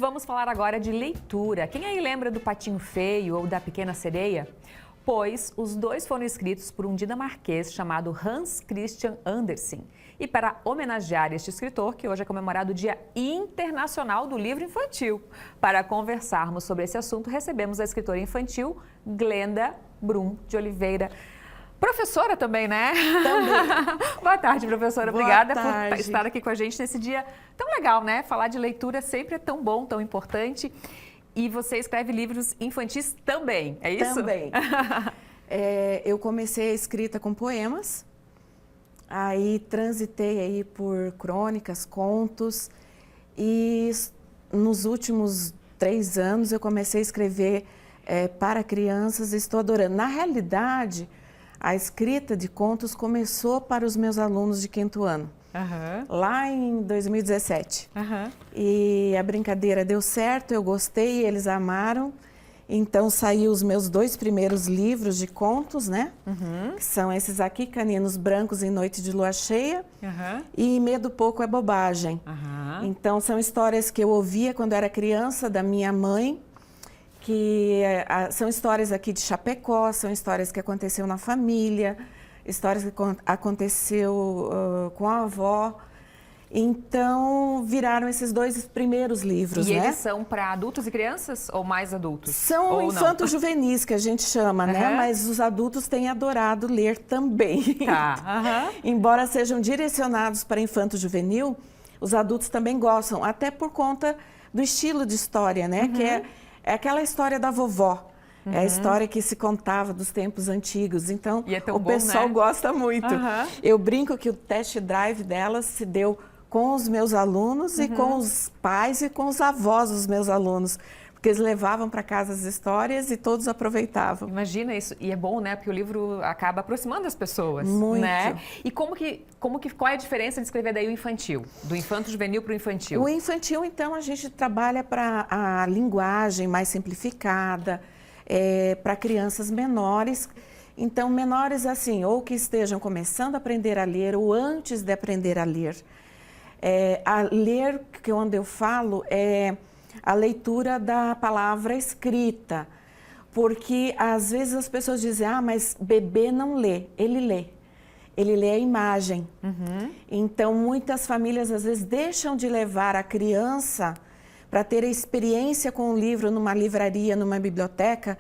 vamos falar agora de leitura. Quem aí lembra do Patinho Feio ou da Pequena Sereia? Pois os dois foram escritos por um dinamarquês chamado Hans Christian Andersen. E para homenagear este escritor, que hoje é comemorado o Dia Internacional do Livro Infantil. Para conversarmos sobre esse assunto, recebemos a escritora infantil Glenda Brum de Oliveira. Professora também, né? Também. Boa tarde, professora. Boa Obrigada tarde. por estar aqui com a gente nesse dia tão legal, né? Falar de leitura sempre é tão bom, tão importante. E você escreve livros infantis também, é isso? Também. Eu comecei a escrita com poemas, aí transitei aí por crônicas, contos, e nos últimos 3 anos eu comecei a escrever para crianças e estou adorando. Na realidade, a escrita de contos começou para os meus alunos de 5º ano, lá em 2017. E a brincadeira deu certo, eu gostei, eles amaram. Então, saiu os meus 2 primeiros livros de contos, né? Que são esses aqui, Caninos Brancos em Noite de Lua Cheia e Medo Pouco é Bobagem. Então, são histórias que eu ouvia quando era criança, da minha mãe, que são histórias aqui de Chapecó, são histórias que aconteceu na família, histórias que aconteceu com a avó. Então, viraram esses 2 primeiros livros, e né? eles são para adultos e crianças ou mais adultos? São infantos juvenis, que a gente chama, né? Mas os adultos têm adorado ler também. Embora sejam direcionados para infanto juvenil, os adultos também gostam, até por conta do estilo de história, né? Que é aquela história da vovó. É a história que se contava dos tempos antigos. Então, o pessoal gosta muito. Eu brinco que o test drive delas se deu com os meus alunos e com os pais e com os avós dos meus alunos. Porque eles levavam para casa as histórias e todos aproveitavam. Imagina isso. E é bom, né? Porque o livro acaba aproximando as pessoas. Muito. Né? E qual é a diferença de escrever daí o infantil? Do infanto juvenil para o infantil? O infantil, então, a gente trabalha para a linguagem mais simplificada, para crianças menores. Então, menores assim, ou que estejam começando a aprender a ler ou antes de aprender a ler. A ler, que onde eu falo, é a leitura da palavra escrita. Porque, às vezes, as pessoas dizem, mas bebê não lê. Ele lê. Ele lê a imagem. Então, muitas famílias, às vezes, deixam de levar a criança para ter a experiência com o livro numa livraria, numa biblioteca,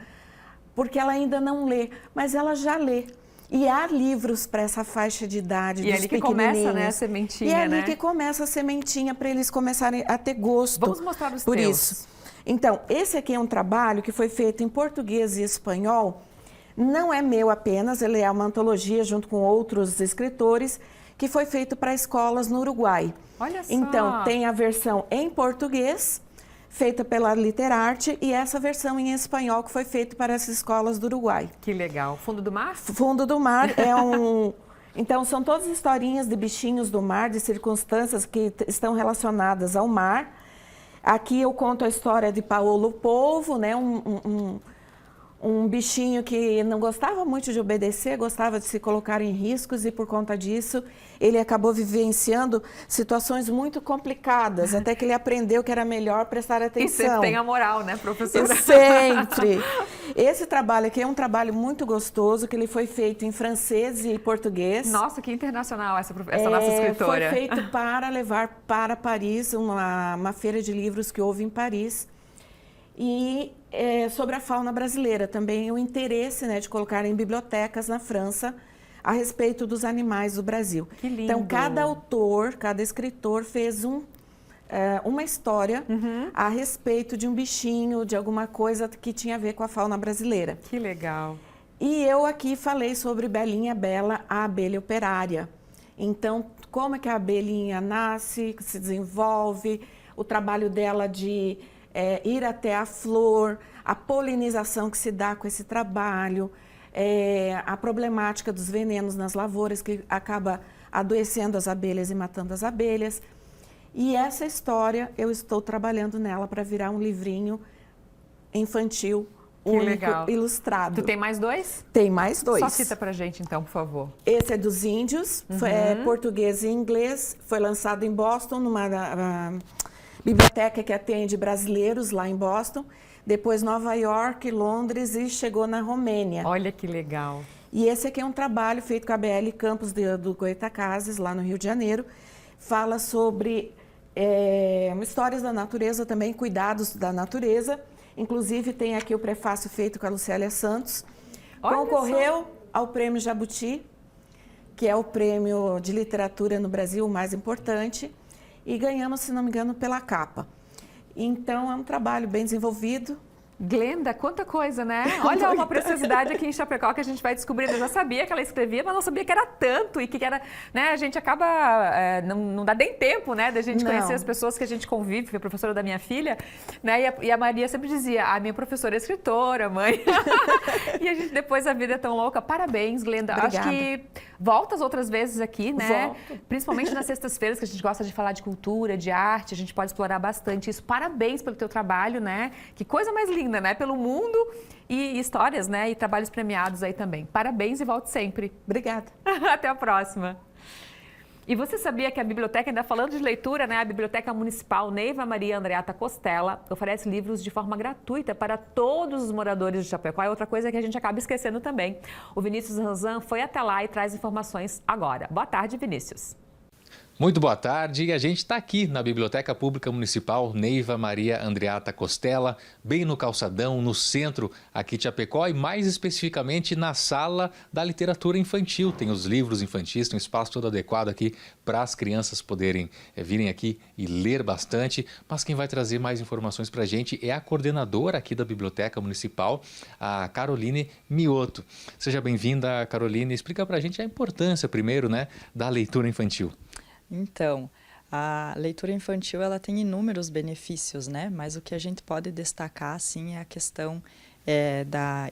porque ela ainda não lê, mas ela já lê. E há livros para essa faixa de idade, dos pequenininhos. E é ali que começa, né, a sementinha, E é ali que começa a sementinha para eles começarem a ter gosto. Vamos mostrar os por teus. Isso. Então, esse aqui é um trabalho que foi feito em português e espanhol. Não é meu apenas, ele é uma antologia junto com outros escritores, que foi feito para escolas no Uruguai. Olha só! Então, tem a versão em português, feita pela Literarte, e essa versão em espanhol que foi feita para as escolas do Uruguai. Que legal. Fundo do Mar? Fundo do Mar é um... Então, são todas historinhas de bichinhos do mar, de circunstâncias que estão relacionadas ao mar. Aqui eu conto a história de Paolo Polvo, né? Um bichinho que não gostava muito de obedecer, gostava de se colocar em riscos e, por conta disso, ele acabou vivenciando situações muito complicadas, até que ele aprendeu que era melhor prestar atenção. E você tem a moral, né, professora? Sempre! Esse trabalho aqui é um trabalho muito gostoso, que ele foi feito em francês e português. Nossa, que internacional essa nossa escritora. Foi feito para levar para Paris, uma feira de livros que houve em Paris. E sobre a fauna brasileira também, o interesse, né, de colocar em bibliotecas na França a respeito dos animais do Brasil. Que lindo! Então, cada autor, cada escritor fez uma história a respeito de um bichinho, de alguma coisa que tinha a ver com a fauna brasileira. Que legal! E eu aqui falei sobre Belinha Bela, a abelha operária. Então, como é que a abelhinha nasce, se desenvolve, o trabalho dela de ir até a flor, a polinização que se dá com esse trabalho, a problemática dos venenos nas lavouras que acaba adoecendo as abelhas e matando as abelhas. E essa história eu estou trabalhando nela para virar um livrinho infantil único, ilustrado. Tu tem mais 2? Tem mais 2. Só cita pra gente então, por favor. Esse é dos índios, é português e inglês, foi lançado em Boston, numa biblioteca que atende brasileiros lá em Boston, depois Nova York, Londres e chegou na Romênia. Olha que legal. E esse aqui é um trabalho feito com a BL Campus do Goytacazes, lá no Rio de Janeiro. Fala sobre histórias da natureza também, cuidados da natureza. Inclusive tem aqui o prefácio feito com a Lucélia Santos. Olha Concorreu só. ao Prêmio Jabuti, que é o prêmio de literatura no Brasil mais importante, e ganhamos, se não me engano, pela capa. Então é um trabalho bem desenvolvido. Glenda, quanta coisa, né? Olha uma preciosidade aqui em Chapecó que a gente vai descobrindo. Eu já sabia que ela escrevia, mas não sabia que era tanto e que era, né? A gente acaba, não dá nem tempo, né, da gente conhecer as pessoas que a gente convive, foi a professora da minha filha, né? E a Maria sempre dizia, a minha professora é escritora, mãe. E a gente, depois a vida é tão louca. Parabéns, Glenda. Obrigada. Acho que voltas outras vezes aqui, né? Volto. Principalmente nas sextas-feiras, que a gente gosta de falar de cultura, de arte, a gente pode explorar bastante isso. Parabéns pelo teu trabalho, né? Que coisa mais linda, né? Pelo mundo e histórias, né? E trabalhos premiados aí também. Parabéns e volte sempre. Obrigada. Até a próxima. E você sabia que a biblioteca, ainda falando de leitura, né? A Biblioteca Municipal Neiva Maria Andreata Costela oferece livros de forma gratuita para todos os moradores de Chapecó. É outra coisa que a gente acaba esquecendo também. O Vinícius Ranzan foi até lá e traz informações agora. Boa tarde, Vinícius. Muito boa tarde, e a gente está aqui na Biblioteca Pública Municipal Neiva Maria Andreata Costela, bem no calçadão, no centro aqui de Chapecó e mais especificamente na sala da literatura infantil. Tem os livros infantis, tem um espaço todo adequado aqui para as crianças poderem virem aqui e ler bastante, mas quem vai trazer mais informações para a gente é a coordenadora aqui da Biblioteca Municipal, a Caroline Mioto. Seja bem-vinda, Caroline. Explica para a gente a importância, primeiro, né, da leitura infantil. Então, a leitura infantil ela tem inúmeros benefícios, né? Mas o que a gente pode destacar, assim, é a questão da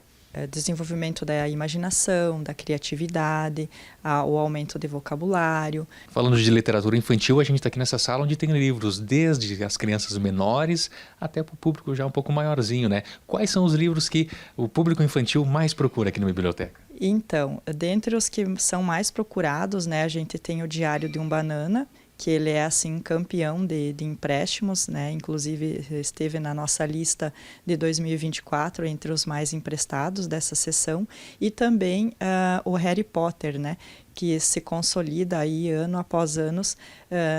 desenvolvimento da imaginação, da criatividade, o aumento de vocabulário. Falando de literatura infantil, a gente está aqui nessa sala onde tem livros desde as crianças menores até para o público já um pouco maiorzinho, né? Quais são os livros que o público infantil mais procura aqui na biblioteca? Então, dentre os que são mais procurados, né, a gente tem o Diário de um Banana, que ele é, assim, campeão de empréstimos, né, inclusive esteve na nossa lista de 2024 entre os mais emprestados dessa sessão, e também o Harry Potter, né, que se consolida aí ano após ano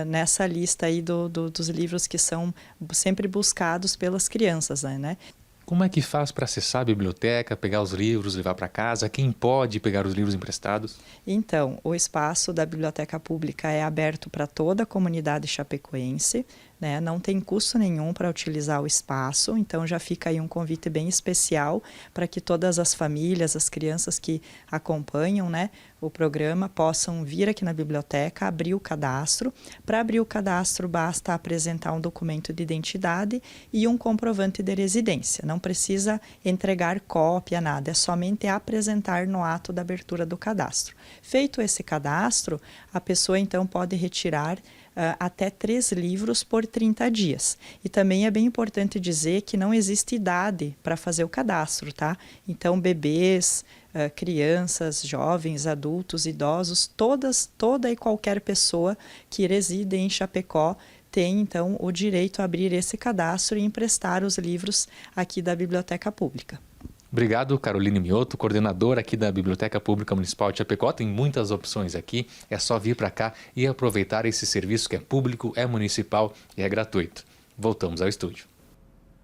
nessa lista aí dos livros que são sempre buscados pelas crianças, né. Como é que faz para acessar a biblioteca, pegar os livros, levar para casa? Quem pode pegar os livros emprestados? Então, o espaço da Biblioteca Pública é aberto para toda a comunidade chapecoense, né? Não tem custo nenhum para utilizar o espaço, então já fica aí um convite bem especial para que todas as famílias, as crianças que acompanham, né, o programa possam vir aqui na biblioteca, abrir o cadastro. Para abrir o cadastro basta apresentar um documento de identidade e um comprovante de residência. Não precisa entregar cópia, nada, é somente apresentar no ato da abertura do cadastro. Feito esse cadastro, a pessoa então pode retirar até 3 livros por 30 dias. E também é bem importante dizer que não existe idade para fazer o cadastro, tá? Então, bebês, crianças, jovens, adultos, idosos, toda e qualquer pessoa que reside em Chapecó tem, então, o direito a abrir esse cadastro e emprestar os livros aqui da Biblioteca Pública. Obrigado, Caroline Mioto, coordenadora aqui da Biblioteca Pública Municipal de Chapecó. Tem muitas opções aqui, é só vir para cá e aproveitar esse serviço que é público, é municipal e é gratuito. Voltamos ao estúdio.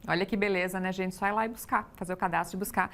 Olha que beleza, né, gente? Só ir lá e buscar, fazer o cadastro e buscar.